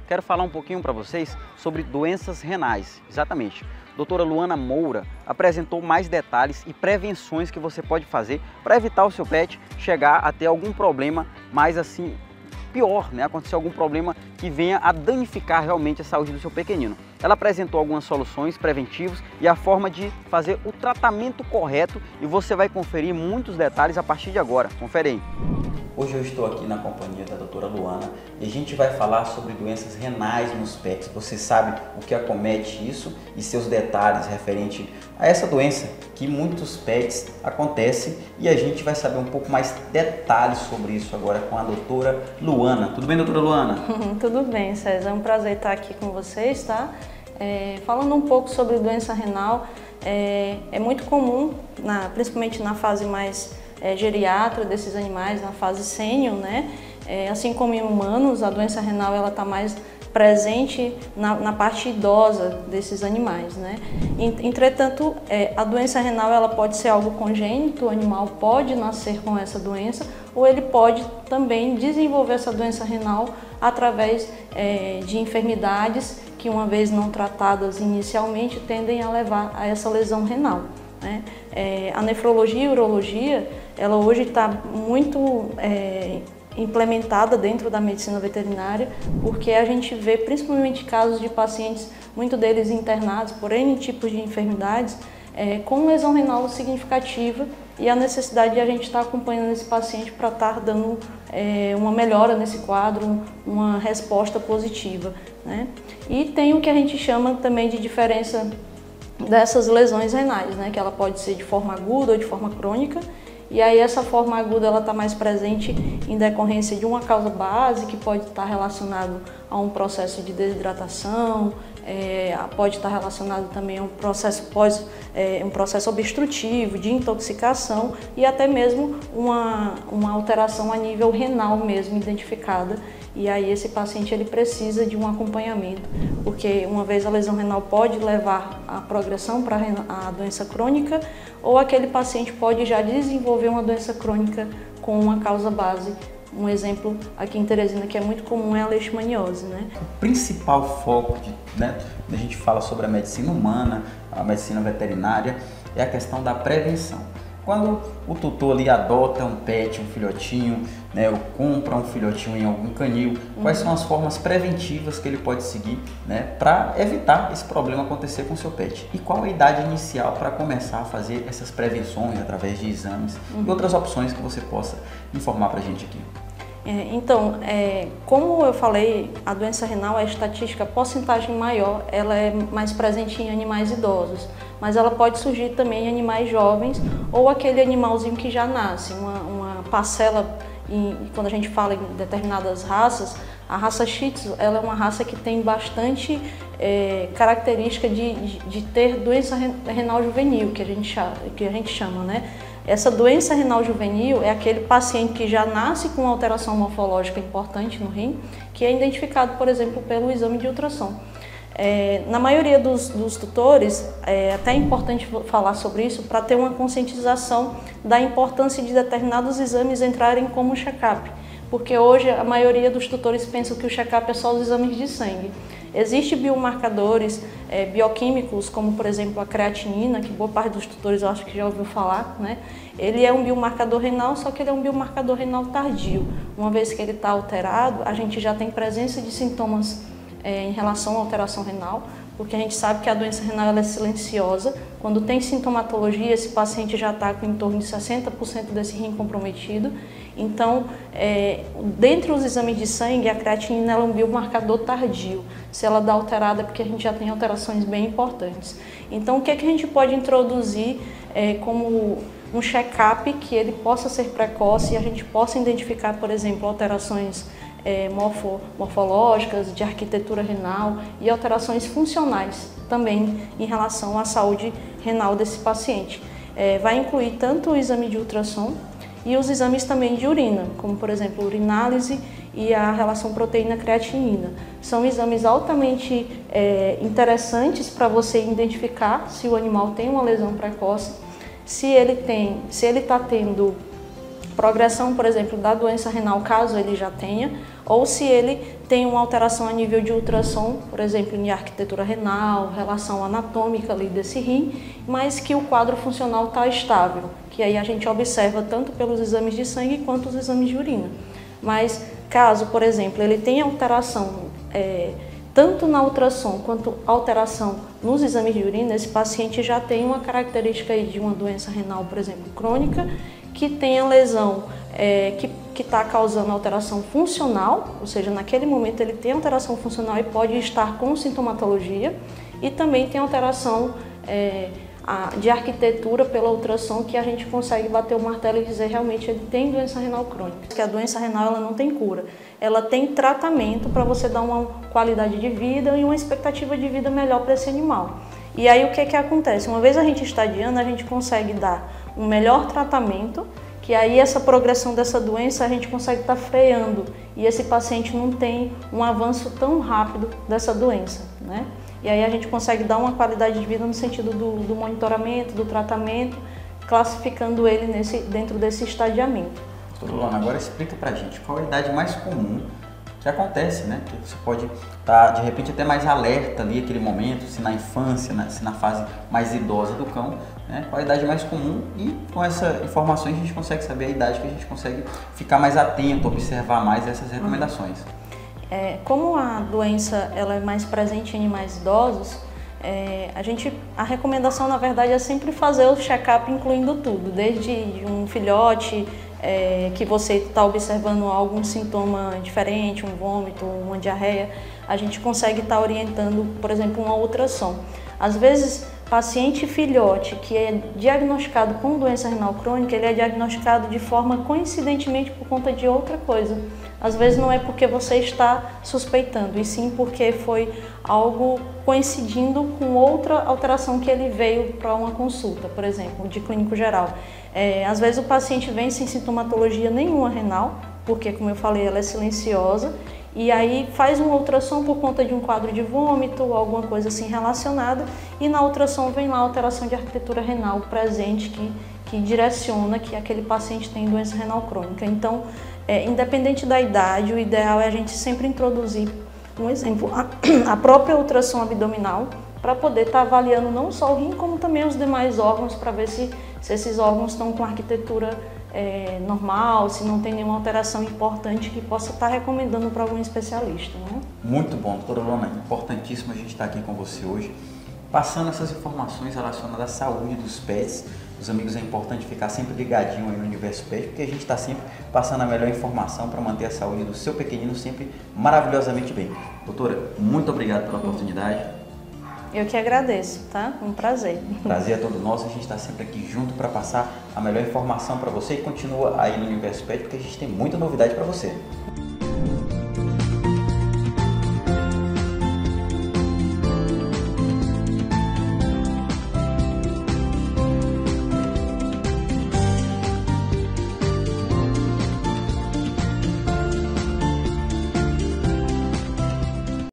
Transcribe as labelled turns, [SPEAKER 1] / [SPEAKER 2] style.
[SPEAKER 1] quero falar um pouquinho para vocês sobre doenças renais, exatamente. Doutora Luana Moura apresentou mais detalhes e prevenções que você pode fazer para evitar o seu pet chegar a ter algum problema mais assim, pior, né? Acontecer algum problema que venha a danificar realmente a saúde do seu pequenino. Ela apresentou algumas soluções preventivas e a forma de fazer o tratamento correto e você vai conferir muitos detalhes a partir de agora. Confere aí. Hoje eu estou aqui na companhia da doutora Luana e a gente vai falar sobre doenças renais nos pets. Você sabe o que acomete isso e seus detalhes referente a essa doença que muitos pets acontece, e a gente vai saber um pouco mais detalhes sobre isso agora com a doutora Luana. Tudo bem, doutora Luana?
[SPEAKER 2] Tudo bem, César. É um prazer estar aqui com vocês, tá? Falando um pouco sobre doença renal, é muito comum, principalmente na fase mais geriátrica desses animais, na fase sênior, né? Assim como em humanos, a doença renal ela está mais presente na parte idosa desses animais, né? Entretanto, a doença renal ela pode ser algo congênito, o animal pode nascer com essa doença, ou ele pode também desenvolver essa doença renal através de enfermidades que, uma vez não tratadas inicialmente, tendem a levar a essa lesão renal, né? A nefrologia e urologia, ela hoje está muito implementada dentro da medicina veterinária, porque a gente vê principalmente casos de pacientes, muitos deles internados por N tipos de enfermidades, com lesão renal significativa, e a necessidade de a gente estar acompanhando esse paciente para estar dando uma melhora nesse quadro, uma resposta positiva, né? E tem o que a gente chama também de diferença dessas lesões renais, né? Que ela pode ser de forma aguda ou de forma crônica. E aí essa forma aguda ela está mais presente em decorrência de uma causa base, que pode estar relacionado a um processo de desidratação, pode estar relacionado também a um processo um processo obstrutivo, de intoxicação, e até mesmo uma alteração a nível renal mesmo identificada. E aí esse paciente ele precisa de um acompanhamento, porque uma vez a lesão renal pode levar à progressão para a doença crônica, ou aquele paciente pode já desenvolver uma doença crônica com uma causa base. Um exemplo aqui em Teresina que é muito comum é a leishmaniose, né?
[SPEAKER 1] O principal foco a gente fala sobre a medicina humana, a medicina veterinária, é a questão da prevenção. Quando o tutor ali adota um pet, um filhotinho, né, ou compra um filhotinho em algum canil, quais são as formas preventivas que ele pode seguir, né, para evitar esse problema acontecer com o seu pet? E qual a idade inicial para começar a fazer essas prevenções através de exames e outras opções que você possa informar para a gente aqui?
[SPEAKER 2] Então, como eu falei, a doença renal, a estatística, a porcentagem maior, ela é mais presente em animais idosos, mas ela pode surgir também em animais jovens ou aquele animalzinho que já nasce, uma parcela, quando a gente fala em determinadas raças, a raça Shih Tzu, ela é uma raça que tem bastante característica de ter doença renal juvenil, que a gente chama, né? Essa doença renal juvenil é aquele paciente que já nasce com uma alteração morfológica importante no rim, que é identificado, por exemplo, pelo exame de ultrassom. Na maioria dos tutores, é até importante falar sobre isso para ter uma conscientização da importância de determinados exames entrarem como check-up, porque hoje a maioria dos tutores pensam que o check-up é só os exames de sangue. Existem biomarcadores bioquímicos, como por exemplo a creatinina, que boa parte dos tutores eu acho que já ouviu falar, né? Ele é um biomarcador renal, só que ele é um biomarcador renal tardio. Uma vez que ele está alterado, a gente já tem presença de sintomas em relação à alteração renal, porque a gente sabe que a doença renal ela é silenciosa. Quando tem sintomatologia, esse paciente já está com em torno de 60% desse rim comprometido. Então, dentre os exames de sangue, a creatinina ela é um biomarcador tardio. Se ela dá alterada, é porque a gente já tem alterações bem importantes. Então, o que é que a gente pode introduzir como um check-up que ele possa ser precoce e a gente possa identificar, por exemplo, alterações morfológicas, de arquitetura renal e alterações funcionais também em relação à saúde renal desse paciente. Vai incluir tanto o exame de ultrassom e os exames também de urina, como por exemplo a urinálise e a relação proteína-creatinina. São exames altamente interessantes para você identificar se o animal tem uma lesão precoce, se ele está tendo progressão, por exemplo, da doença renal, caso ele já tenha, ou se ele tem uma alteração a nível de ultrassom, por exemplo, em arquitetura renal, relação anatômica ali desse rim, mas que o quadro funcional está estável, que aí a gente observa tanto pelos exames de sangue quanto os exames de urina. Mas caso, por exemplo, ele tenha alteração tanto na ultrassom quanto alteração nos exames de urina, esse paciente já tem uma característica aí de uma doença renal, por exemplo, crônica, que tem a lesão que está causando alteração funcional, ou seja, naquele momento ele tem alteração funcional e pode estar com sintomatologia, e também tem alteração de arquitetura pela ultrassom, que a gente consegue bater o martelo e dizer realmente ele tem doença renal crônica. Porque a doença renal ela não tem cura, ela tem tratamento para você dar uma qualidade de vida e uma expectativa de vida melhor para esse animal. E aí o que acontece? Uma vez a gente estadiando, a gente consegue dar um melhor tratamento, que aí essa progressão dessa doença a gente consegue estar freando e esse paciente não tem um avanço tão rápido dessa doença, né? E aí a gente consegue dar uma qualidade de vida no sentido do monitoramento, do tratamento, classificando ele dentro desse estadiamento.
[SPEAKER 1] Doutora Luana, agora explica pra gente qual é a idade mais comum que acontece, né? Que você pode estar, de repente, até mais alerta ali naquele momento, se na infância, se na fase mais idosa do cão, né? Qual a idade mais comum, e com essas informações a gente consegue saber a idade que a gente consegue ficar mais atento, observar mais essas recomendações.
[SPEAKER 2] Como a doença ela é mais presente em animais idosos, a recomendação, na verdade, é sempre fazer o check-up incluindo tudo, desde um filhote, que você está observando algum sintoma diferente, um vômito, uma diarreia, a gente consegue estar orientando, por exemplo, uma ultrassom. Às vezes, paciente filhote que é diagnosticado com doença renal crônica, ele é diagnosticado de forma coincidentemente por conta de outra coisa. Às vezes não é porque você está suspeitando, e sim porque foi algo coincidindo com outra alteração que ele veio para uma consulta, por exemplo, de clínico geral. Às vezes o paciente vem sem sintomatologia nenhuma renal, porque, como eu falei, ela é silenciosa, e aí faz uma ultrassom por conta de um quadro de vômito ou alguma coisa assim relacionada, e na ultrassom vem lá a alteração de arquitetura renal presente que direciona que aquele paciente tem doença renal crônica. Então, independente da idade, o ideal é a gente sempre introduzir, um exemplo, a própria ultrassom abdominal, para poder estar avaliando não só o rim, como também os demais órgãos, para ver se esses órgãos estão com arquitetura normal, se não tem nenhuma alteração importante que possa estar recomendando para algum especialista, né?
[SPEAKER 1] Muito bom, doutora Luana, importantíssimo a gente estar aqui com você hoje, passando essas informações relacionadas à saúde dos pets. Os amigos, é importante ficar sempre ligadinho aí no Universo Pet, porque a gente está sempre passando a melhor informação para manter a saúde do seu pequenino sempre maravilhosamente bem. Doutora, muito obrigado pela oportunidade.
[SPEAKER 2] Eu que agradeço, tá? Um prazer.
[SPEAKER 1] Prazer é todo nosso, a gente está sempre aqui junto para passar a melhor informação para você, e continua aí no Universo Pet, porque a gente tem muita novidade para você.